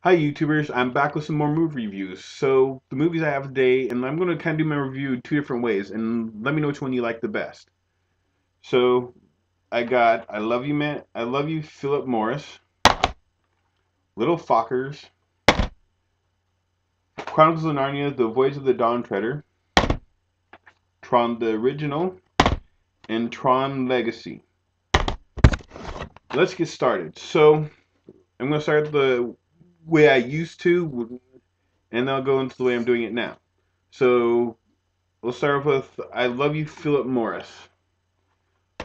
Hi YouTubers, I'm back with some more movie reviews. So the movies I have today, and I'm going to kind of do my review two different ways, and let me know which one you like the best. So I got I Love You Man, I Love You Phillip Morris, Little Fockers, Chronicles of Narnia, The Voyage of the Dawn Treader, Tron the Original, and Tron Legacy. Let's get started. So I'm going to start the way I used to, and then I'll go into the way I'm doing it now. So we'll start off with I Love You Phillip Morris.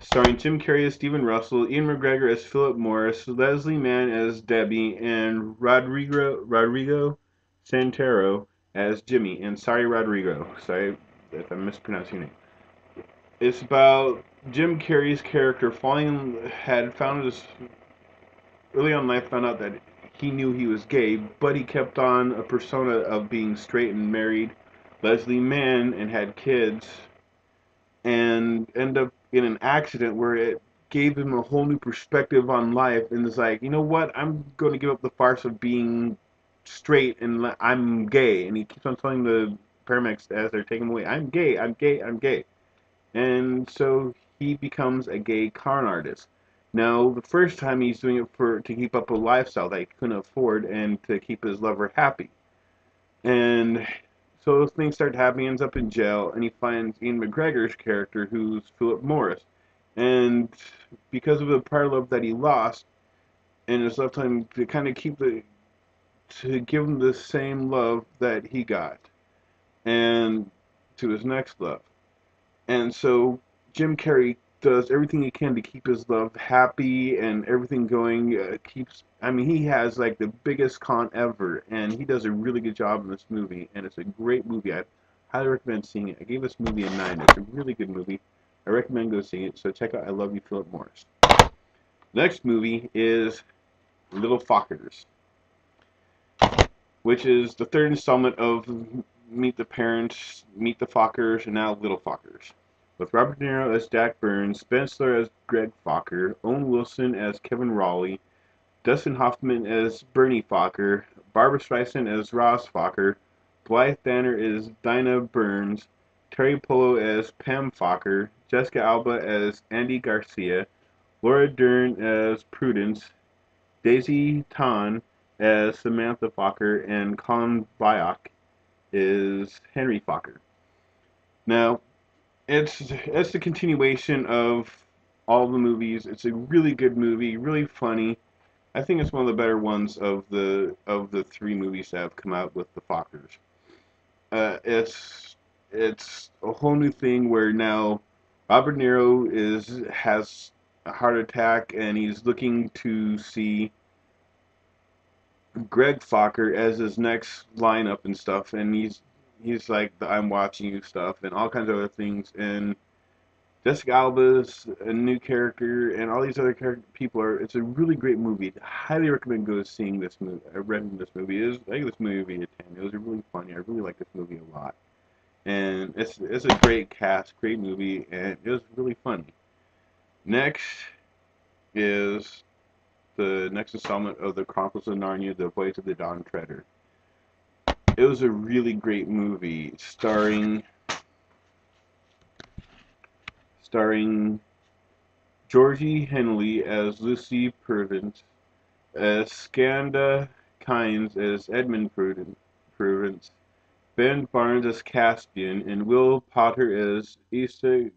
Starring Jim Carrey as Stephen Russell, Ian McGregor as Phillip Morris, Leslie Mann as Debbie, and Rodrigo Santoro as Jimmy. And sorry, Rodrigo, sorry if I'm mispronouncing your name. It's about Jim Carrey's character had found his early on in life found out that he knew he was gay, but he kept on a persona of being straight and married Leslie Mann and had kids and end up in an accident where it gave him a whole new perspective on life and is like, you know what, I'm going to give up the farce of being straight and I'm gay. And he keeps on telling the paramedics as they're taking him away, I'm gay, I'm gay, I'm gay. And so he becomes a gay con artist. Now, the first time he's doing it for to keep up a lifestyle that he couldn't afford and to keep his lover happy. And so things start happening, he ends up in jail, and he finds Ian McGregor's character, who's Phillip Morris. And because of the prior love that he lost, in his lifetime, to kind of to give him the same love that he got, and to his next love. And so Jim Carrey does everything he can to keep his love happy and everything going. I mean, he has like the biggest con ever, and he does a really good job in this movie. And it's a great movie. I highly recommend seeing it. I gave this movie a 9. It's a really good movie. I recommend go seeing it. So check out I Love You, Phillip Morris. Next movie is Little Fockers, which is the third installment of Meet the Parents, Meet the Fockers, and now Little Fockers. With Robert De Niro as Dak Burns, Ben Stiller as Greg Focker, Owen Wilson as Kevin Raleigh, Dustin Hoffman as Bernie Focker, Barbara Streisand as Ross Focker, Blythe Danner as Dinah Burns, Terry Polo as Pam Focker, Jessica Alba as Andy Garcia, Laura Dern as Prudence, Daisy Tan as Samantha Focker, and Colin Byock is Henry Focker. Now, it's the continuation of all the movies. It's a really good movie, really funny. I think it's one of the better ones of the three movies that have come out with the Fockers. It's a whole new thing where now Robert De Niro has a heart attack and he's looking to see Greg Focker as his next lineup and stuff, and he's like the I'm watching you stuff and all kinds of other things. And Jessica Alba's a new character, and all these other people are. It's a really great movie. I highly recommend go seeing this movie. I read this movie. I think this movie would be a 10. It was really funny. I really like this movie a lot, and it's a great cast, great movie, and it was really funny. Next is the next installment of the Chronicles of Narnia: The Voyage of the Dawn Treader. It was a really great movie, starring Georgie Henley as Lucy Prudence, as Skanda Kynes as Edmund Prudence, Ben Barnes as Caspian, and Will Potter as Eastus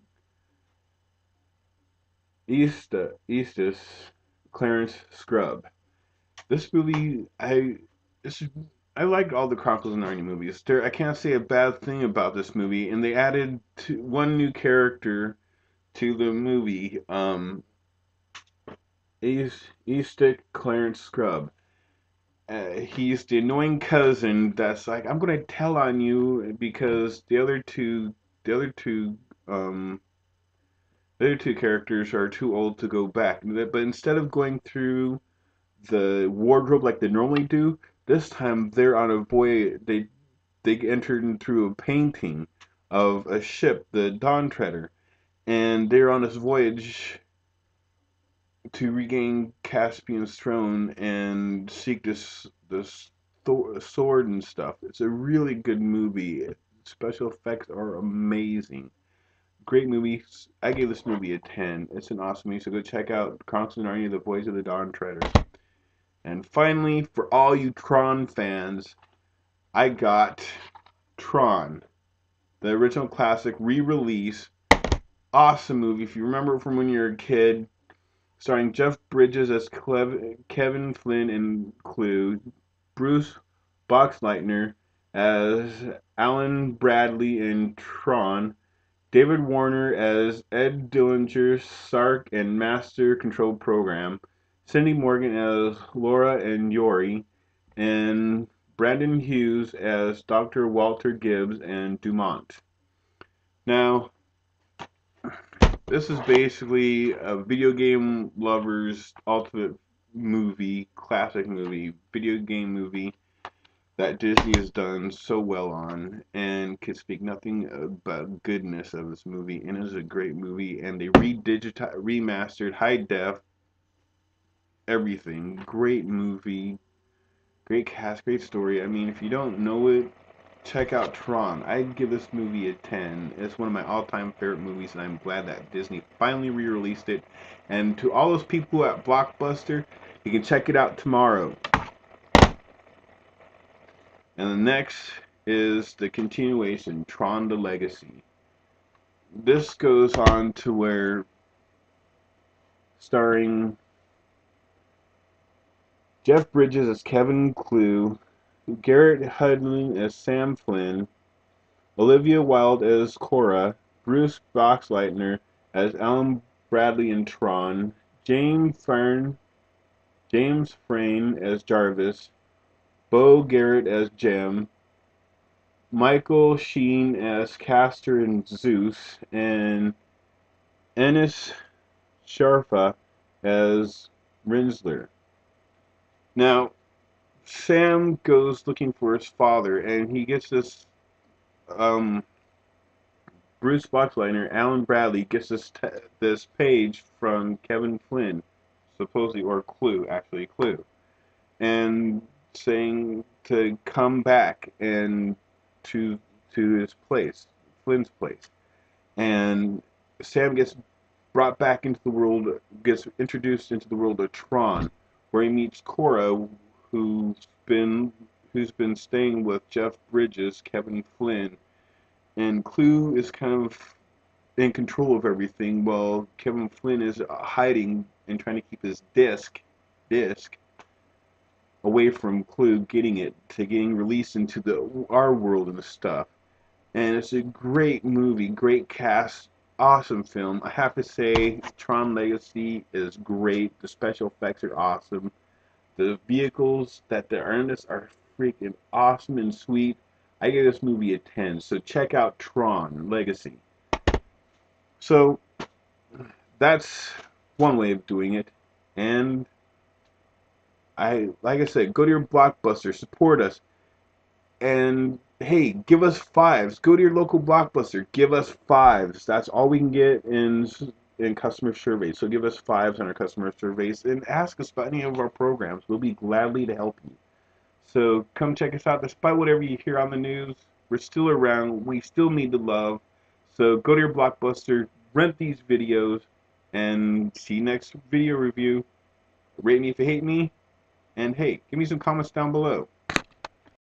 Clarence Scrub. This movie, this, I like all the Chronicles of Narnia movies. I can't say a bad thing about this movie, and they added one new character to the movie. Eastic Clarence Scrub. He's the annoying cousin that's like, I'm gonna tell on you because the other two, um, the other two characters are too old to go back. But instead of going through the wardrobe like they normally do, this time they're on a voyage. They entered through a painting of a ship, the Dawn Treader, and they're on this voyage to regain Caspian's throne and seek this. the sword and stuff. It's a really good movie. Special effects are amazing. Great movie. I gave this movie a 10. It's an awesome movie, so go check out Chronicles of Narnia, The Voyage of the Dawn Treader. And finally, for all you Tron fans, I got Tron, the original classic re-release. Awesome movie. If you remember from when you were a kid, starring Jeff Bridges as Kevin Flynn in Clue, Bruce Boxleitner as Alan Bradley in Tron, David Warner as Ed Dillinger, Sark and Master Control Program, Cindy Morgan as Laura and Yori, and Brandon Hughes as Dr. Walter Gibbs and Dumont. Now, this is basically a video game lover's ultimate movie, classic movie, video game movie that Disney has done so well on and could speak nothing but goodness of this movie. And it is a great movie, and they remastered, high def, everything. Great movie, great cast, great story. I mean, if you don't know it, check out Tron. I'd give this movie a 10. It's one of my all-time favorite movies, and I'm glad that Disney finally re-released it. And to all those people at Blockbuster, you can check it out tomorrow. And the next is the continuation, Tron: The Legacy. This goes on to where, starring Jeff Bridges as Kevin Clue, Garrett Hedlund as Sam Flynn, Olivia Wilde as Cora, Bruce Boxleitner as Alan Bradley in Tron, James Frain as Jarvis, Bo Garrett as Jem, Michael Sheen as Castor and Zeus, and Ennis Sharfa as Rinsler. Now, Sam goes looking for his father, and he gets this. Bruce Boxleitner, Alan Bradley gets this page from Kevin Flynn, supposedly, or Clue, actually Clue, and saying to come back and to his place, Flynn's place. And Sam gets brought back into the world, gets introduced into the world of Tron, where he meets Cora, who's been staying with Jeff Bridges, Kevin Flynn, and Clue is kind of in control of everything, while Kevin Flynn is hiding and trying to keep his disc away from Clue getting released into our world and stuff. And it's a great movie, great cast, awesome film. I have to say, Tron Legacy is great. The special effects are awesome. The vehicles that they're in this are freaking awesome and sweet. I give this movie a 10. So check out Tron Legacy. So that's one way of doing it. And like I said, go to your Blockbuster, support us, and hey, give us fives. Go to your local Blockbuster, give us fives. That's all we can get in customer surveys. So give us fives on our customer surveys and ask us about any of our programs. We'll be gladly to help you. So come check us out. Despite whatever you hear on the news, we're still around. We still need the love. So go to your Blockbuster, rent these videos, and see you next video review. Rate me if you hate me. And hey, give me some comments down below.